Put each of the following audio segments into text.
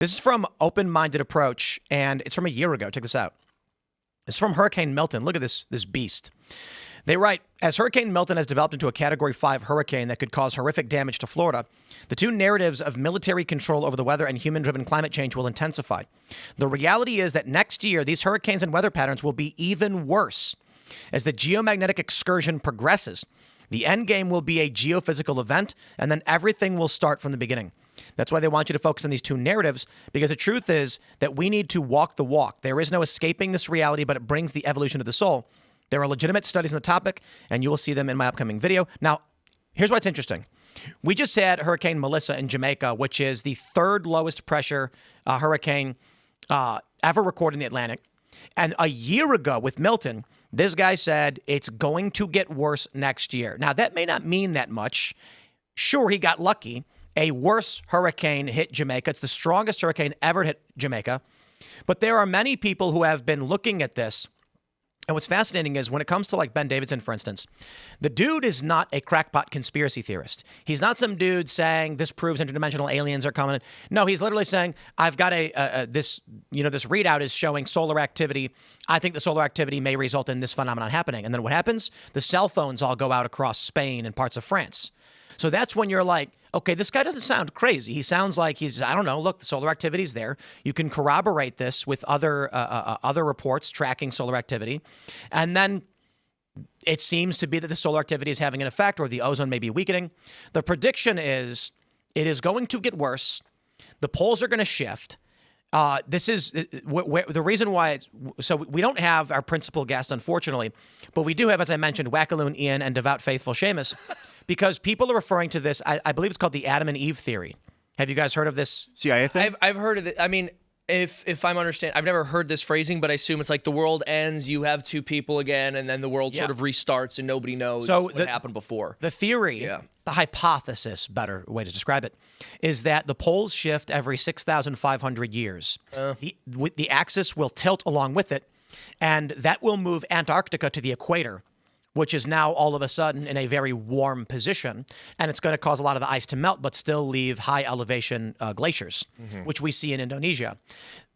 This is from Open Minded Approach, and it's from a year ago. Check this out. It's from Hurricane Milton. Look at this beast. They write, as Hurricane Milton has developed into a Category 5 hurricane that could cause horrific damage to Florida, the two narratives of military control over the weather and human-driven climate change will intensify. The reality is that next year, these hurricanes and weather patterns will be even worse. As the geomagnetic excursion progresses, the end game will be a geophysical event, and then everything will start from the beginning. That's why they want you to focus on these two narratives, because the truth is that we need to walk the walk. There is no escaping this reality, but it brings the evolution of the soul. There are legitimate studies on the topic, and you will see them in my upcoming video. Now, here's what's interesting. We just had Hurricane Melissa in Jamaica, which is the third lowest pressure hurricane ever recorded in the Atlantic. And a year ago with Milton, this guy said it's going to get worse next year. Now, that may not mean that much. Sure, he got lucky. A worse hurricane hit Jamaica. It's the strongest hurricane ever hit Jamaica. But there are many people who have been looking at this. And what's fascinating is when it comes to like Ben Davidson, for instance, the dude is not a crackpot conspiracy theorist. He's not some dude saying this proves interdimensional aliens are coming. No, he's literally saying, I've got this readout is showing solar activity. I think the solar activity may result in this phenomenon happening. And then what happens? The cell phones all go out across Spain and parts of France. So that's when you're like, okay, this guy doesn't sound crazy. He sounds like he's, I don't know, look, the solar activity is there. You can corroborate this with other reports tracking solar activity. And then it seems to be that the solar activity is having an effect, or the ozone may be weakening. The prediction is it is going to get worse. The poles are going to shift. This is the reason why. So we don't have our principal guest, unfortunately, but we do have, as I mentioned, Wackaloon Ian and Devout Faithful Seamus, because people are referring to this. I believe it's called the Adam and Eve theory. Have you guys heard of this CIA thing? I've heard of it. I mean, if I'm understanding, I've never heard this phrasing, but I assume it's like the world ends, you have two people again, and then the world sort of restarts, and nobody knows what happened before. The theory, the hypothesis, better way to describe it, is that the poles shift every 6,500 years. The axis will tilt along with it, and that will move Antarctica to the equator, which is now all of a sudden in a very warm position, and it's going to cause a lot of the ice to melt, but still leave high elevation glaciers, which we see in Indonesia.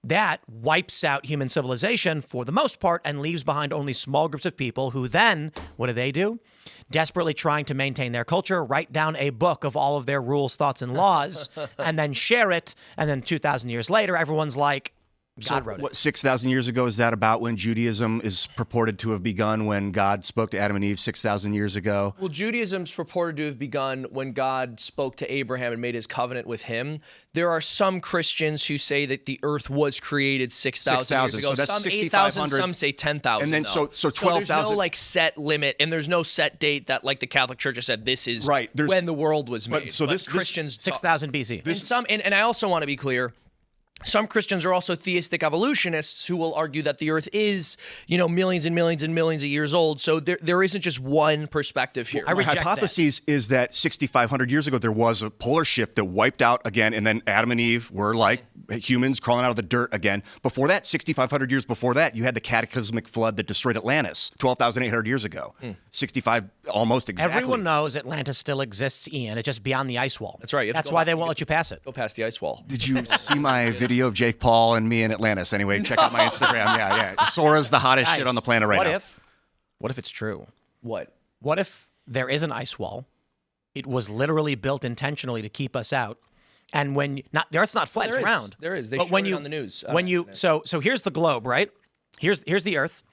That wipes out human civilization for the most part and leaves behind only small groups of people who then, what do? Desperately trying to maintain their culture, write down a book of all of their rules, thoughts, and laws, and then share it. And then 2,000 years later, everyone's like, God wrote it. What, 6,000 years ago, is that about when Judaism is purported to have begun, when God spoke to Adam and Eve 6,000 years ago? Well, Judaism's purported to have begun when God spoke to Abraham and made his covenant with him. There are some Christians who say that the earth was created 6,000 years ago. So that's some 8,000, some say 10,000. And then so 12,000. There's no like set limit, and there's no set date that like the Catholic Church has said this is when the world was made. So but Christians 6,000 BC. And I also want to be clear. Some Christians are also theistic evolutionists who will argue that the earth is, millions and millions and millions of years old. So there isn't just one perspective here. My hypothesis is that 6,500 years ago, there was a polar shift that wiped out again, and then Adam and Eve were like humans crawling out of the dirt again. Before that, 6,500 years before that, you had the cataclysmic flood that destroyed Atlantis 12,800 years ago. 65, almost exactly. Everyone knows Atlantis still exists, Ian. It's just beyond the ice wall. That's right. That's why they won't let you pass it. Go past the ice wall. Did you see my video of Jake Paul and me in Atlantis? Anyway, check out my Instagram. Yeah. Sora's the hottest shit on the planet right now. What if it's true? What if there is an ice wall? It was literally built intentionally to keep us out. And the Earth's not flat, it's round. There is. They showed it on the news. So here's the globe, right? Here's the Earth.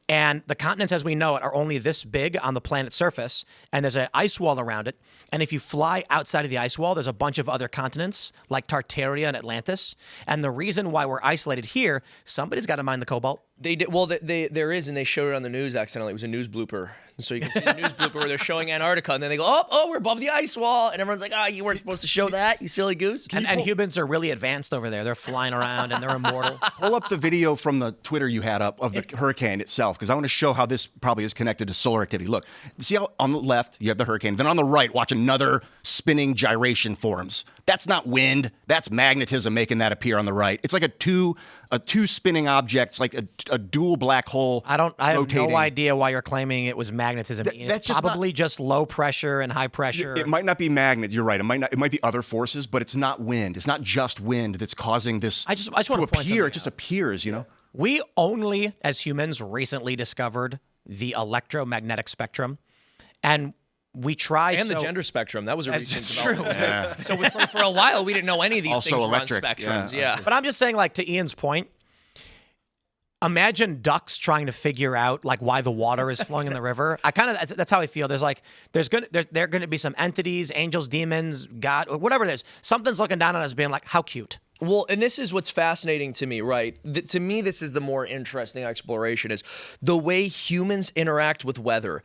And the continents as we know it are only this big on the planet's surface, and there's an ice wall around it. And if you fly outside of the ice wall, there's a bunch of other continents like Tartaria and Atlantis. And the reason why we're isolated here, somebody's got to mine the cobalt. They did. Well, there is, and they showed it on the news accidentally. It was a news blooper. And so you can see the news blooper where they're showing Antarctica, and then they go, oh, we're above the ice wall. And everyone's like, you weren't supposed to show that, you silly goose. And humans are really advanced over there. They're flying around, and they're immortal. Pull up the video from the Twitter you had up of the hurricane itself, because I want to show how this probably is connected to solar activity. Look, see how on the left you have the hurricane. Then on the right, watch another spinning gyration forms. That's not wind. That's magnetism making that appear on the right. It's like two spinning objects, like a dual black hole. I have rotating. no idea why you're claiming it was magnetism. Ian. That's It's probably just low pressure and high pressure. It might not be magnet. You're right. It might be other forces, but it's not wind. It's not just wind that's causing this. I just want to point appear. It something just out. appears. You know. We only, as humans, recently discovered the electromagnetic spectrum, and we try And the gender spectrum. That was a recent development. Yeah. So for a while, we didn't know any of these Also things electric, were on spectrums. yeah. Yeah. But I'm just saying, like, to Ian's point, imagine ducks trying to figure out like why the water is flowing in the river. That's how I feel. There's gonna be some entities, angels, demons, God, whatever it is. Something's looking down on us, being like, how cute. Well, and this is what's fascinating to me, right? To me, this is the more interesting exploration is the way humans interact with weather.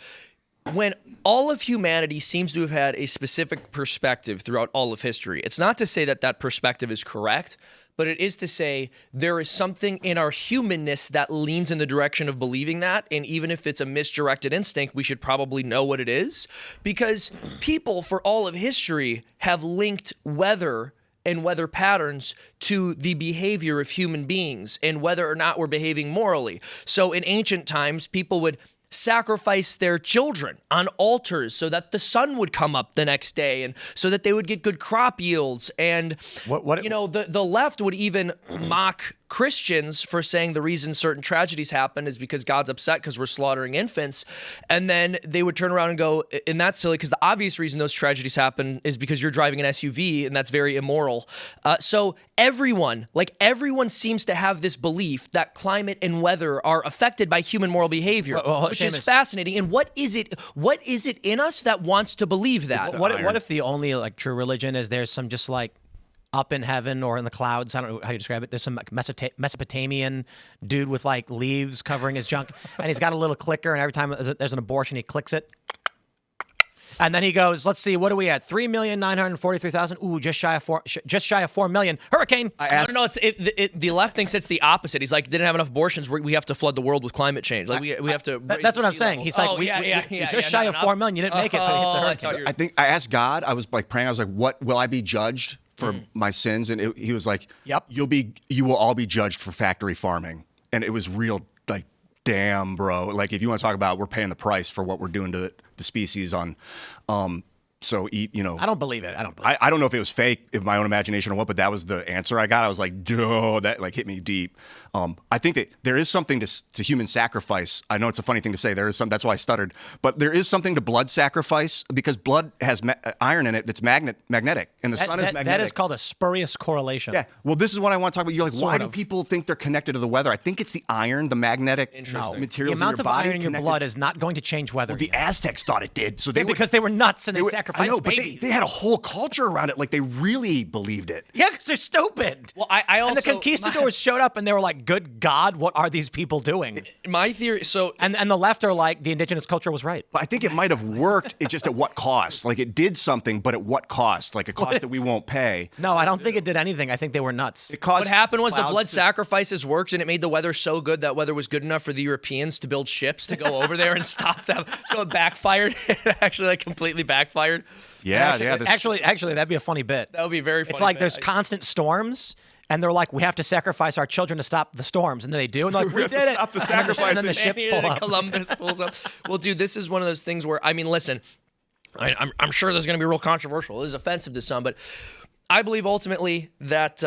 When all of humanity seems to have had a specific perspective throughout all of history, it's not to say that that perspective is correct, but it is to say there is something in our humanness that leans in the direction of believing that. And even if it's a misdirected instinct, we should probably know what it is. Because people for all of history have linked weather and weather patterns to the behavior of human beings and whether or not we're behaving morally. So in ancient times, people would sacrifice their children on altars so that the sun would come up the next day and so that they would get good crop yields. And the left would even mock Christians for saying the reason certain tragedies happen is because God's upset because we're slaughtering infants. And then they would turn around and go, and that's silly because the obvious reason those tragedies happen is because you're driving an SUV and that's very immoral. So everyone seems to have this belief that climate and weather are affected by human moral behavior, which is fascinating. And what is it in us that wants to believe that? What if the only like true religion is there's some just like up in heaven or in the clouds, I don't know how you describe it, there's some like Mesopotamian dude with like leaves covering his junk, and he's got a little clicker, and every time there's an abortion, he clicks it. And then he goes, let's see, what are we at? 3,943,000. Ooh, just shy of 4 million. Hurricane. No, the left thinks it's the opposite. He's like, didn't have enough abortions. We have to flood the world with climate change. Like we have to. That's what I'm saying. He's like, just shy of 4 million. You didn't make it, so he hits a hurricane. I think I asked God. I was like praying. I was like, "What will I be judged for my sins?" And he was like, Yep. You will all be judged for factory farming." And it was real. Like, damn, bro. Like, if you want to talk about, we're paying the price for what we're doing to the species on. So I don't believe it. I don't know if it was fake, if my own imagination or what, but that was the answer I got. I was like, duh, that like hit me deep. I think that there is something to human sacrifice. I know it's a funny thing to say. There is some. That's why I stuttered. But there is something to blood sacrifice because blood has iron in it that's magnetic, and the sun is magnetic. That is called a spurious correlation. Yeah. Well, this is what I want to talk about. You're like, why do of. people think they're connected to the weather? I think it's the iron, the magnetic materials The in your amount of body iron in your connected. blood is not going to change weather. The Aztecs thought it did, so because they were nuts and they sacrificed I know, but babies. they had a whole culture around it. Like they really believed it. Yeah, because they're stupid. Well, I also and the conquistadors showed up and they were like, "Good God, what are these people doing?" My theory. So and the left are like, the indigenous culture was right. But I think it might have worked. It's just at what cost? Like it did something, but at what cost? Like a cost that we won't pay. No, I don't think it did anything. I think they were nuts. It caused what happened was the clouds blood to- sacrifices worked, and it made the weather so good that weather was good enough for the Europeans to build ships to go over there and stop them. So it backfired. It actually like completely backfired. Yeah, Actually, that'd be a funny bit. That would be very funny. It's like there's constant storms, and they're like, we have to sacrifice our children to stop the storms, and then they do, and they're like, we did it. Stop the And then the sacrifices. ships pull up. Columbus pulls up. Well, dude, this is one of those things where, I mean, listen, I'm sure there's going to be real controversial. This is offensive to some, but I believe ultimately that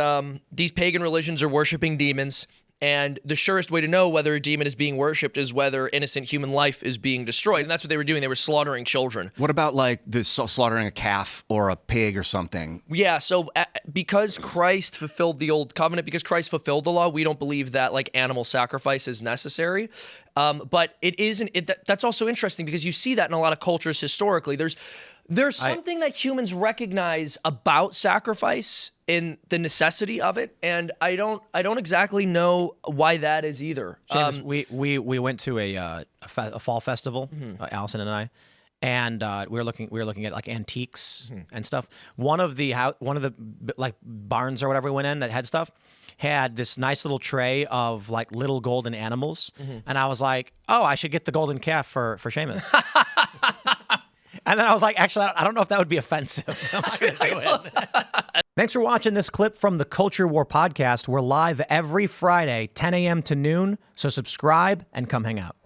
these pagan religions are worshiping demons. And the surest way to know whether a demon is being worshipped is whether innocent human life is being destroyed. And that's what they were doing. They were slaughtering children. What about like this slaughtering a calf or a pig or something? Yeah, so because Christ fulfilled the old covenant, because Christ fulfilled the law, we don't believe that like animal sacrifice is necessary. But it isn't. That's also interesting because you see that in a lot of cultures historically. There's something that humans recognize about sacrifice in the necessity of it, and I don't exactly know why that is either. James, we went to a fall festival, Allison and I, and we were looking at like antiques and stuff. One of the like barns or whatever we went in that had stuff had this nice little tray of like little golden animals, and I was like, oh, I should get the golden calf for Seamus. And then I was like, actually, I don't know if that would be offensive. I'm not going to do it. Thanks for watching this clip from the Culture War podcast. We're live every Friday, 10 a.m. to noon, so subscribe and come hang out.